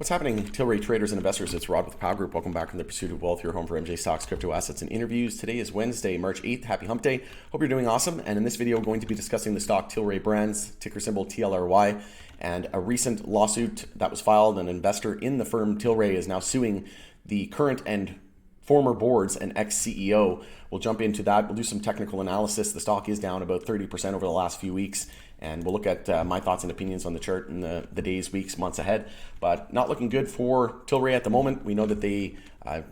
What's happening, Tilray traders and investors? It's Rod with Power Group. Welcome back from the Pursuit of Wealth, your home for MJ stocks, crypto assets, and interviews. Today is Wednesday, March 8th. Happy hump day. Hope you're doing awesome. And in this video, we're going to be discussing the stock Tilray Brands, ticker symbol TLRY, and a recent lawsuit that was filed. An investor in the firm Tilray is now suing the current and former boards and ex-CEO. We'll jump into that. We'll do some technical analysis. The stock is down about 30% over the last few weeks, and we'll look at my thoughts and opinions on the chart in the days, weeks, months ahead. But not looking good for Tilray at the moment. We know that they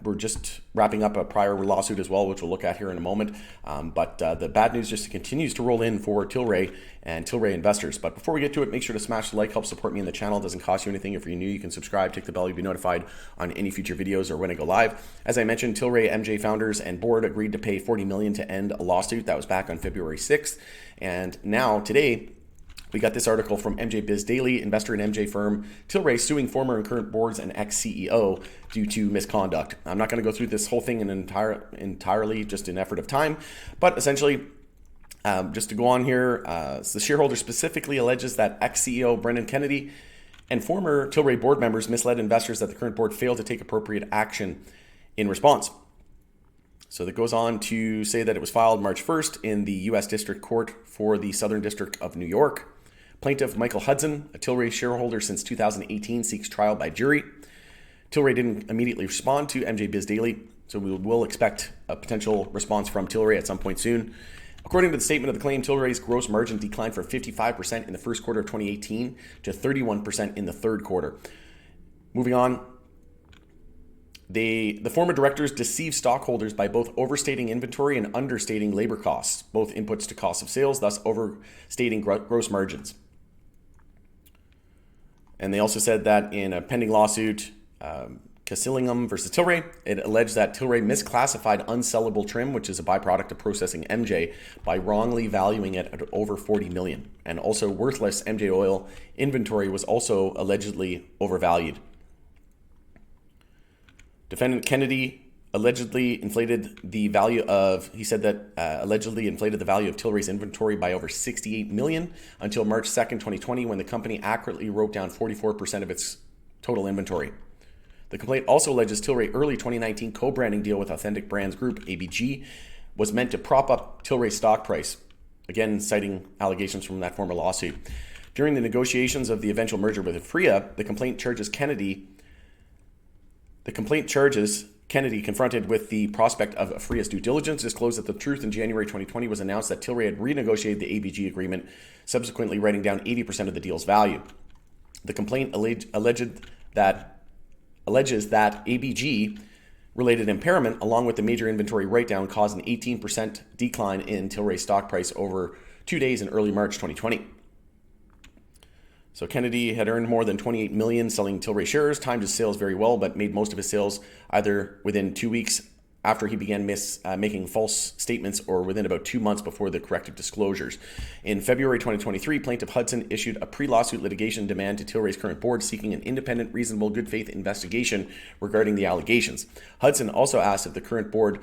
were just wrapping up a prior lawsuit as well, which we'll look at here in a moment. But the bad news just continues to roll in for Tilray and Tilray investors. But before we get to it, make sure to smash the like, help support me in the channel. It doesn't cost you anything. If you're new, you can subscribe, tick the bell, you'll be notified on any future videos or when I go live. As I mentioned, Tilray MJ founders and board agreed to pay $40 million to end a lawsuit that was back on February 6th. And now today, we got this article from MJ Biz Daily, investor in MJ firm, Tilray suing former and current boards and ex-CEO due to misconduct. I'm not going to go through this whole thing entirely, just in effort of time, but essentially, just to go on here, the shareholder specifically alleges that ex-CEO Brendan Kennedy and former Tilray board members misled investors that the current board failed to take appropriate action in response. So that goes on to say that it was filed March 1st in the U.S. District Court for the Southern District of New York. Plaintiff Michael Hudson, a Tilray shareholder since 2018, seeks trial by jury. Tilray didn't immediately respond to MJ Biz Daily, so we will expect a potential response from Tilray at some point soon. According to the statement of the claim, Tilray's gross margin declined from 55% in the first quarter of 2018 to 31% in the third quarter. Moving on. The former directors deceived stockholders by both overstating inventory and understating labor costs, both inputs to cost of sales, thus overstating gross margins. And they also said that in a pending lawsuit, Casillingham versus Tilray, it alleged that Tilray misclassified unsellable trim, which is a byproduct of processing MJ, by wrongly valuing it at over $40 million. And also worthless MJ oil inventory was also allegedly overvalued. Defendant Kennedy allegedly inflated the value of, allegedly inflated the value of Tilray's inventory by over $68 million until March 2nd, 2020, when the company accurately wrote down 44% of its total inventory. The complaint also alleges Tilray early 2019 co-branding deal with Authentic Brands Group, ABG, was meant to prop up Tilray's stock price, again citing allegations from that former lawsuit. During the negotiations of the eventual merger with Aphria, the complaint charges Kennedy, confronted with the prospect of Aphria's due diligence, disclosed that the truth in January 2020 was announced that Tilray had renegotiated the ABG agreement, subsequently writing down 80% of the deal's value. The complaint alleges that ABG-related impairment, along with the major inventory write-down, caused an 18% decline in Tilray's stock price over 2 days in early March 2020. So Kennedy had earned more than $28 million selling Tilray shares, timed his sales very well, but made most of his sales either within 2 weeks after he began making false statements or within about 2 months before the corrective disclosures. In February 2023, Plaintiff Hudson issued a pre-lawsuit litigation demand to Tilray's current board seeking an independent, reasonable, good faith investigation regarding the allegations. Hudson also asked if the current board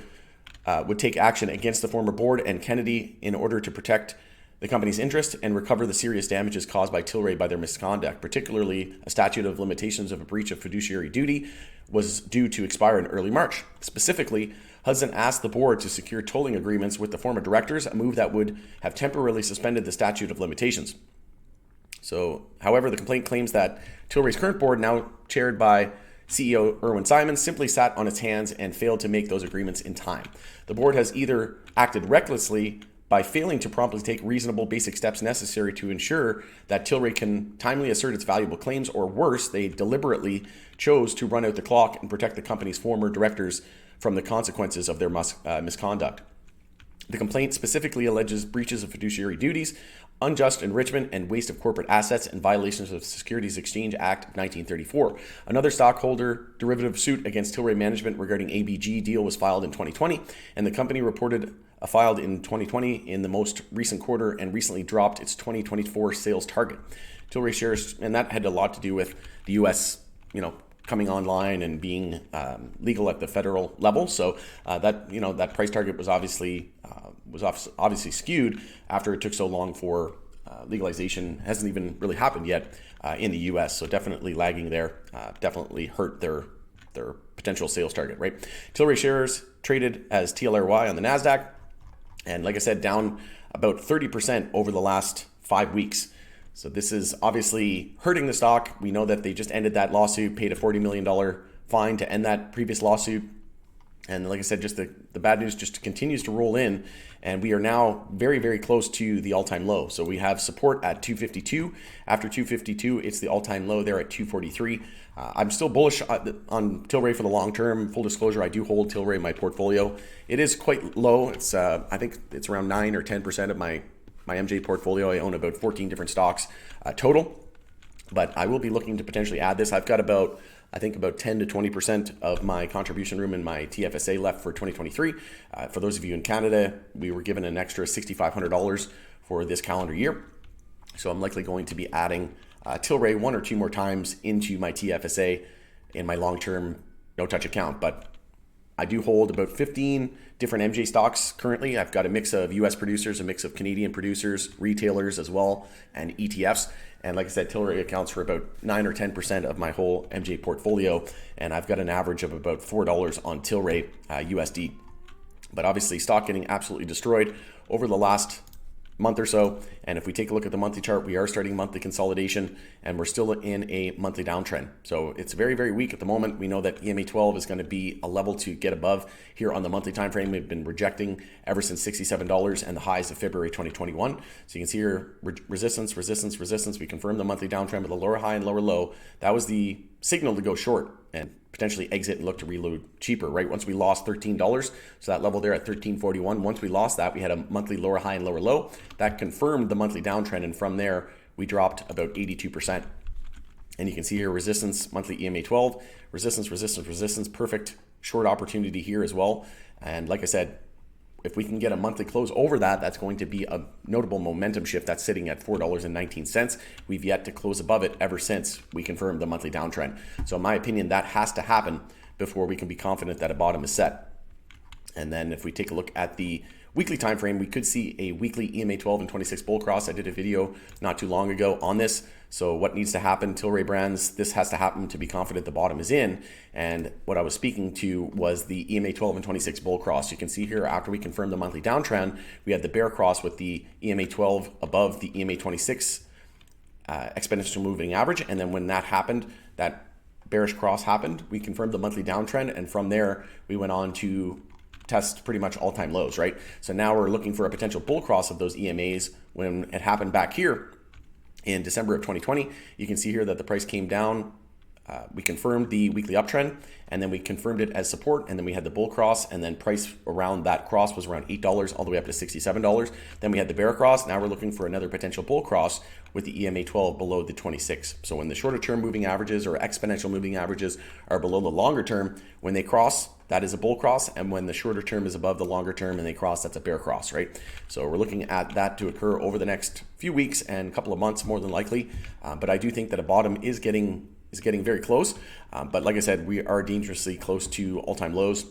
would take action against the former board and Kennedy in order to protect the company's interest and recover the serious damages caused by Tilray by their misconduct. Particularly, a statute of limitations of a breach of fiduciary duty was due to expire in early March. Specifically, Hudson asked the board to secure tolling agreements with the former directors, a move that would have temporarily suspended the statute of limitations. So, however, the complaint claims that Tilray's current board, now chaired by CEO Irwin Simon, simply sat on its hands and failed to make those agreements in time. The board has either acted recklessly by failing to promptly take reasonable basic steps necessary to ensure that Tilray can timely assert its valuable claims, or worse, they deliberately chose to run out the clock and protect the company's former directors from the consequences of their misconduct. The complaint specifically alleges breaches of fiduciary duties, unjust enrichment, and waste of corporate assets, and violations of the Securities Exchange Act of 1934. Another stockholder derivative suit against Tilray management regarding ABG deal was filed in 2020, and the company filed in 2020 in the most recent quarter and recently dropped its 2024 sales target. Tilray shares, and that had a lot to do with the U.S., coming online and being legal at the federal level. So that price target was obviously skewed after it took so long for legalization hasn't even really happened yet in the US. So definitely lagging there, definitely hurt their potential sales target, right? Tilray shares traded as TLRY on the NASDAQ. And like I said, down about 30% over the last 5 weeks. So this is obviously hurting the stock. We know that they just ended that lawsuit, paid a $40 million fine to end that previous lawsuit. And like I said, just the bad news just continues to roll in. And we are now very, very close to the all-time low. So we have support at 252. After 252, it's the all-time low there at 243. I'm still bullish on Tilray for the long term. Full disclosure, I do hold Tilray in my portfolio. It is quite low. It's I think it's around 9 or 10% of my MJ portfolio. I own about 14 different stocks total. But I will be looking to potentially add this. I've got about 10 to 20% of my contribution room in my TFSA left for 2023. For those of you in Canada, we were given an extra $6,500 for this calendar year. So I'm likely going to be adding Tilray 1 or 2 more times into my TFSA in my long-term no-touch account. But I do hold about 15 different MJ stocks currently. I've got a mix of US producers, a mix of Canadian producers, retailers as well, and ETFs. And like I said, Tilray accounts for about 9 or 10% of my whole MJ portfolio. And I've got an average of about $4 on Tilray USD. But obviously, stock getting absolutely destroyed over the last month or so. And if we take a look at the monthly chart, we are starting monthly consolidation and we're still in a monthly downtrend. So it's very, very weak at the moment. We know that EMA 12 is going to be a level to get above here on the monthly time frame. We've been rejecting ever since $67 and the highs of February 2021. So you can see here resistance, resistance, resistance. We confirmed the monthly downtrend with a lower high and lower low. That was the signal to go short and potentially exit and look to reload cheaper, right? Once we lost $13, so that level there at 13.41, once we lost that, we had a monthly lower high and lower low. That confirmed the monthly downtrend, and from there, we dropped about 82%. And you can see here resistance, monthly EMA 12, resistance, resistance, resistance, perfect short opportunity here as well. And like I said, if we can get a monthly close over that, that's going to be a notable momentum shift. That's sitting at $4.19. We've yet to close above it ever since we confirmed the monthly downtrend. So in my opinion, that has to happen before we can be confident that a bottom is set. And then if we take a look at the weekly time frame, we could see a weekly EMA 12 and 26 bull cross. I did a video not too long ago on this. So what needs to happen, Tilray Brands, this has to happen to be confident the bottom is in. And what I was speaking to was the EMA 12 and 26 bull cross. You can see here after we confirmed the monthly downtrend, we had the bear cross with the EMA 12 above the EMA 26 exponential moving average. And then when that happened, that bearish cross happened, we confirmed the monthly downtrend. And from there, we went on to test pretty much all-time lows, right? So now we're looking for a potential bull cross of those EMAs when it happened back here in December of 2020. You can see here that the price came down. We confirmed the weekly uptrend, and then we confirmed it as support, and then we had the bull cross, and then price around that cross was around $8 all the way up to $67. Then we had the bear cross. Now we're looking for another potential bull cross with the EMA 12 below the 26. So when the shorter term moving averages or exponential moving averages are below the longer term, when they cross, that is a bull cross, and when the shorter term is above the longer term and they cross, that's a bear cross, right? So we're looking at that to occur over the next few weeks and a couple of months more than likely. But I do think that a bottom is getting very close. But like I said, we are dangerously close to all-time lows,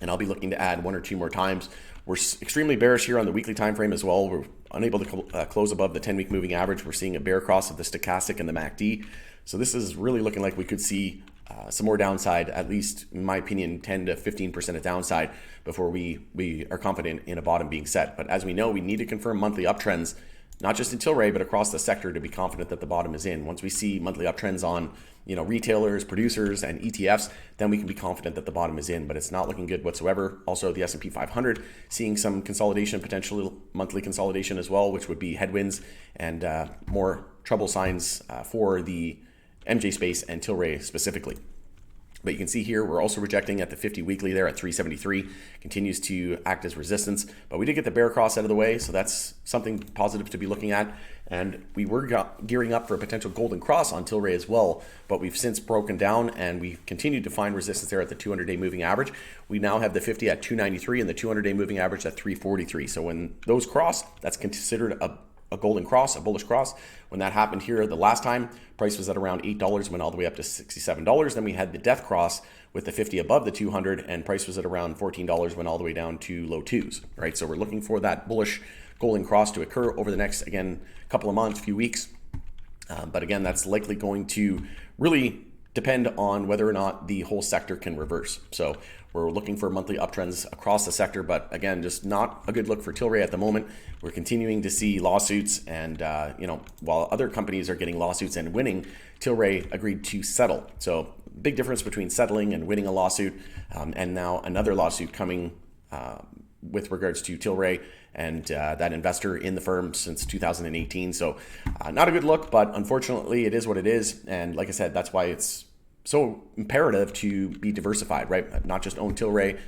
and I'll be looking to add 1 or 2 more times. We're extremely bearish here on the weekly time frame as well. We're unable to close above the 10-week moving average. We're seeing a bear cross of the stochastic and the MACD. So this is really looking like we could see some more downside, at least in my opinion, 10 to 15% of downside before we are confident in a bottom being set. But as we know, we need to confirm monthly uptrends, not just in Tilray, but across the sector to be confident that the bottom is in. Once we see monthly uptrends on retailers, producers, and ETFs, then we can be confident that the bottom is in, but it's not looking good whatsoever. Also, the S&P 500 seeing some consolidation, potentially monthly consolidation as well, which would be headwinds and more trouble signs for the MJ space and Tilray specifically. But you can see here, we're also rejecting at the 50 weekly there at 373, continues to act as resistance. But we did get the bear cross out of the way, so that's something positive to be looking at. And we were gearing up for a potential golden cross on Tilray as well, but we've since broken down and we've continued to find resistance there at the 200-day moving average. We now have the 50 at 293 and the 200-day moving average at 343. So when those cross, that's considered a golden cross, a bullish cross. When that happened here the last time, price was at around $8, went all the way up to $67. Then we had the death cross with the 50 above the 200, and price was at around $14, went all the way down to low twos, right? So we're looking for that bullish golden cross to occur over the next, again, couple of months, few weeks. But again, that's likely going to really depend on whether or not the whole sector can reverse. So we're looking for monthly uptrends across the sector, but again, just not a good look for Tilray at the moment. We're continuing to see lawsuits, and while other companies are getting lawsuits and winning, Tilray agreed to settle. So big difference between settling and winning a lawsuit, and now another lawsuit coming with regards to Tilray and that investor in the firm since 2018. So not a good look, but unfortunately it is what it is. And like I said, that's why it's so imperative to be diversified, right? Not just own Tilray.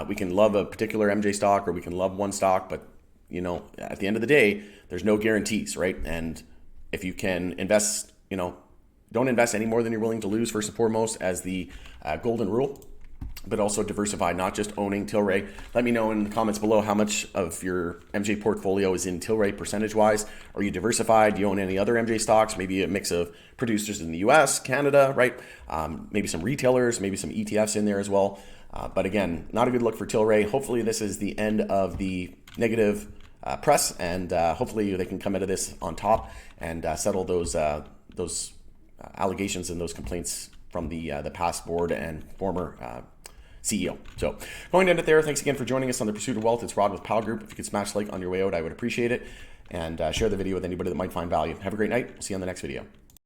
We can love a particular MJ stock, or we can love one stock, but at the end of the day, there's no guarantees, right? And if you can invest, don't invest any more than you're willing to lose, first and foremost, as the golden rule, but also diversify, not just owning Tilray. Let me know in the comments below how much of your MJ portfolio is in Tilray percentage-wise. Are you diversified? Do you own any other MJ stocks? Maybe a mix of producers in the US, Canada, right? Maybe some retailers, maybe some ETFs in there as well. But again, not a good look for Tilray. Hopefully this is the end of the negative press, and hopefully they can come out of this on top and settle those allegations and those complaints from the past board and former CEO. So going to end it there. Thanks again for joining us on The Pursuit of Wealth. It's Rod with Powell Group. If you could smash like on your way out, I would appreciate it. And share the video with anybody that might find value. Have a great night. We'll see you on the next video.